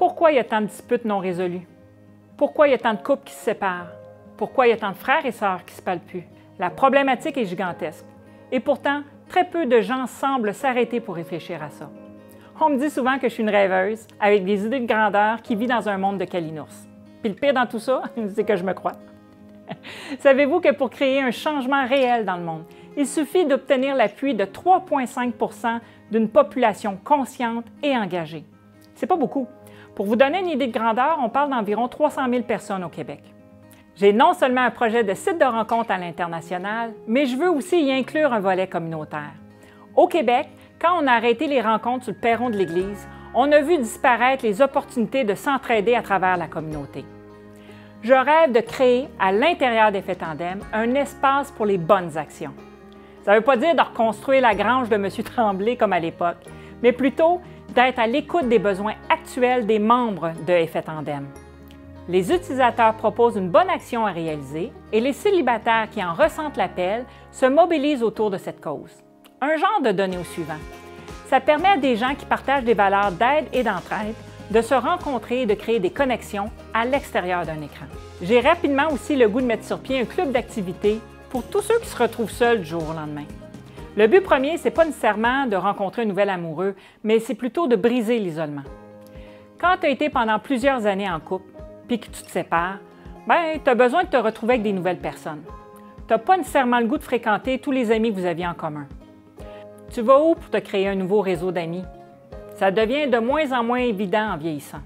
Pourquoi il y a tant de disputes non résolues? Pourquoi il y a tant de couples qui se séparent? Pourquoi il y a tant de frères et sœurs qui ne se parlent plus? La problématique est gigantesque. Et pourtant, très peu de gens semblent s'arrêter pour réfléchir à ça. On me dit souvent que je suis une rêveuse, avec des idées de grandeur, qui vit dans un monde de calinours. Puis le pire dans tout ça, c'est que je me crois. Savez-vous que pour créer un changement réel dans le monde, il suffit d'obtenir l'appui de 3,5 % d'une population consciente et engagée? C'est pas beaucoup. Pour vous donner une idée de grandeur, on parle d'environ 300 000 personnes au Québec. J'ai non seulement un projet de site de rencontre à l'international, mais je veux aussi y inclure un volet communautaire. Au Québec, quand on a arrêté les rencontres sur le perron de l'Église, on a vu disparaître les opportunités de s'entraider à travers la communauté. Je rêve de créer, à l'intérieur d'Effet Tandem, un espace pour les bonnes actions. Ça ne veut pas dire de reconstruire la grange de M. Tremblay comme à l'époque, mais plutôt d'être à l'écoute des besoins actuels des membres de Effet Tandem. Les utilisateurs proposent une bonne action à réaliser et les célibataires qui en ressentent l'appel se mobilisent autour de cette cause. Un genre de données au suivant. Ça permet à des gens qui partagent des valeurs d'aide et d'entraide de se rencontrer et de créer des connexions à l'extérieur d'un écran. J'ai rapidement aussi le goût de mettre sur pied un club d'activités pour tous ceux qui se retrouvent seuls du jour au lendemain. Le but premier, ce n'est pas nécessairement de rencontrer un nouvel amoureux, mais c'est plutôt de briser l'isolement. Quand tu as été pendant plusieurs années en couple, puis que tu te sépares, tu as besoin de te retrouver avec des nouvelles personnes. Tu n'as pas nécessairement le goût de fréquenter tous les amis que vous aviez en commun. Tu vas où pour te créer un nouveau réseau d'amis? Ça devient de moins en moins évident en vieillissant.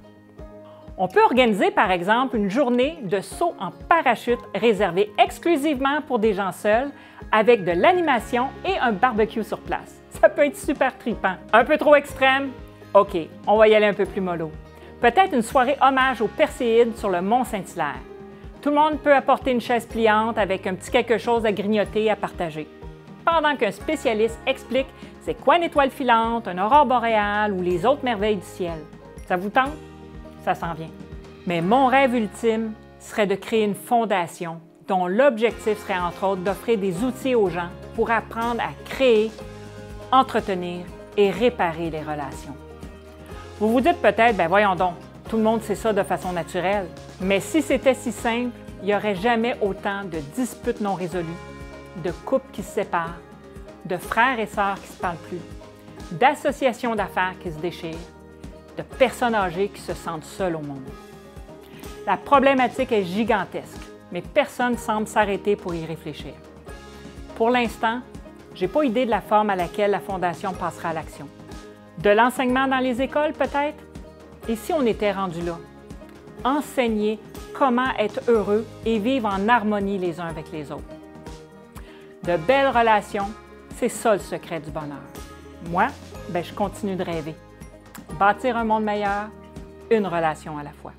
On peut organiser, par exemple, une journée de saut en parachute réservée exclusivement pour des gens seuls, avec de l'animation et un barbecue sur place. Ça peut être super trippant. Un peu trop extrême? OK, on va y aller un peu plus mollo. Peut-être une soirée hommage aux Perséides sur le mont Saint-Hilaire. Tout le monde peut apporter une chaise pliante avec un petit quelque chose à grignoter à partager. Pendant qu'un spécialiste explique c'est quoi une étoile filante, une aurore boréale ou les autres merveilles du ciel. Ça vous tente? Ça s'en vient. Mais mon rêve ultime serait de créer une fondation dont l'objectif serait entre autres d'offrir des outils aux gens pour apprendre à créer, entretenir et réparer les relations. Vous vous dites peut-être, voyons donc, tout le monde sait ça de façon naturelle. Mais si c'était si simple, il n'y aurait jamais autant de disputes non résolues, de couples qui se séparent, de frères et sœurs qui ne se parlent plus, d'associations d'affaires qui se déchirent, de personnes âgées qui se sentent seules au monde. La problématique est gigantesque, mais personne ne semble s'arrêter pour y réfléchir. Pour l'instant, je n'ai pas idée de la forme à laquelle la Fondation passera à l'action. De l'enseignement dans les écoles, peut-être? Et si on était rendu là? Enseigner comment être heureux et vivre en harmonie les uns avec les autres. De belles relations, c'est ça le secret du bonheur. Moi, je continue de rêver. Bâtir un monde meilleur, une relation à la fois.